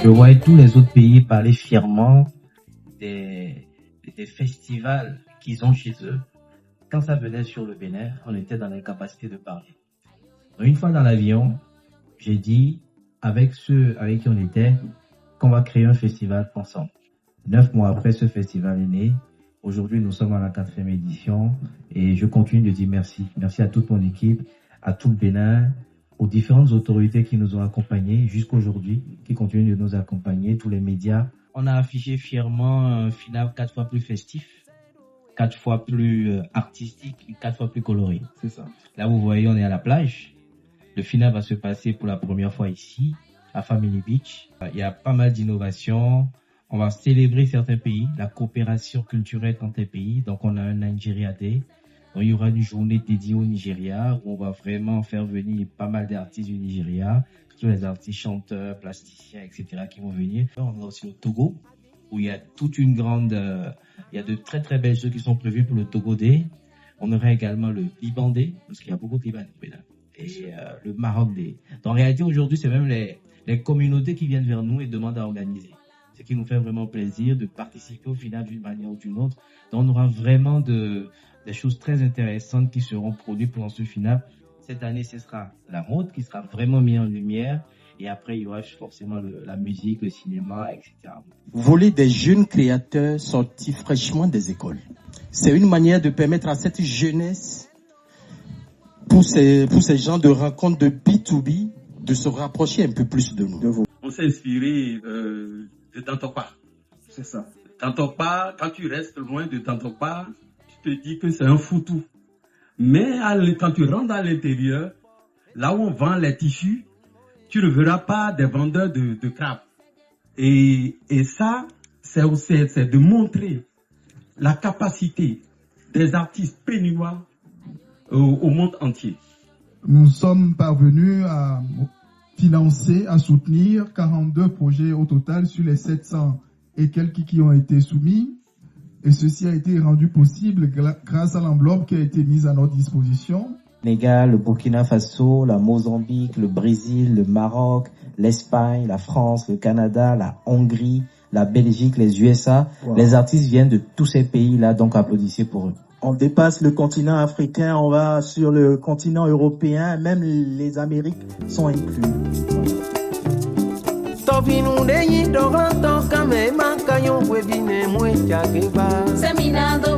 Je voyais tous les autres pays parler fièrement des festivals qu'ils ont chez eux. Quand ça venait sur le Bénin, on était dans l'incapacité de parler. Donc, une fois dans l'avion, j'ai dit, avec ceux avec qui on était, qu'on va créer un festival ensemble. 9 mois après, ce festival est né. Aujourd'hui, nous sommes à la 4e édition et je continue de dire merci. Merci à toute mon équipe, à tout le Bénin, aux différentes autorités qui nous ont accompagnés jusqu'aujourd'hui, qui continuent de nous accompagner, tous les médias. On a affiché fièrement un final 4 fois plus festif, 4 fois plus artistique et 4 fois plus coloré. C'est ça. Là, vous voyez, on est à la plage. Le final va se passer pour la première fois ici, à Family Beach. Il y a pas mal d'innovations. On va célébrer certains pays, la coopération culturelle entre les pays. Donc, on a un Nigeria Day. Donc, il y aura une journée dédiée au Nigeria où on va vraiment faire venir pas mal d'artistes du Nigeria, tous les artistes, chanteurs, plasticiens, etc. qui vont venir. On a aussi le Togo où il y a toute une grande, il y a de très très belles choses qui sont prévues pour le Togo Day. On aura également le Liban Day parce qu'il y a beaucoup de Libanais et le Maroc Day. Donc, en réalité, aujourd'hui, c'est même les communautés qui viennent vers nous et demandent à organiser. Ce qui nous fait vraiment plaisir de participer au final d'une manière ou d'une autre. Donc, on aura vraiment des choses très intéressantes qui seront produites pendant ce final. Cette année, ce sera la mode qui sera vraiment mise en lumière. Et après, il y aura forcément la musique, le cinéma, etc. Voler des jeunes créateurs sortis fraîchement des écoles. C'est une manière de permettre à cette jeunesse, pour ces gens de rencontres de B2B, de se rapprocher un peu plus de nous. On s'est inspiré de Tantokpa. C'est ça. Tantokpa, quand tu restes loin de Tantokpa, tu te dis que c'est un foutou. Mais quand tu rentres à l'intérieur, là où on vend les tissus, tu ne verras pas des vendeurs de crabes. Et ça, c'est de montrer la capacité des artistes péninois au monde entier. Nous sommes parvenus à financer, à soutenir 42 projets au total sur les 700 et quelques qui ont été soumis. Et ceci a été rendu possible grâce à l'enveloppe qui a été mise à notre disposition. Sénégal, le Burkina Faso, la Mozambique, le Brésil, le Maroc, l'Espagne, la France, le Canada, la Hongrie, la Belgique, les USA. Wow. Les artistes viennent de tous ces pays-là, donc applaudissez pour eux. On dépasse le continent africain, on va sur le continent européen, même les Amériques sont inclus. Seminando,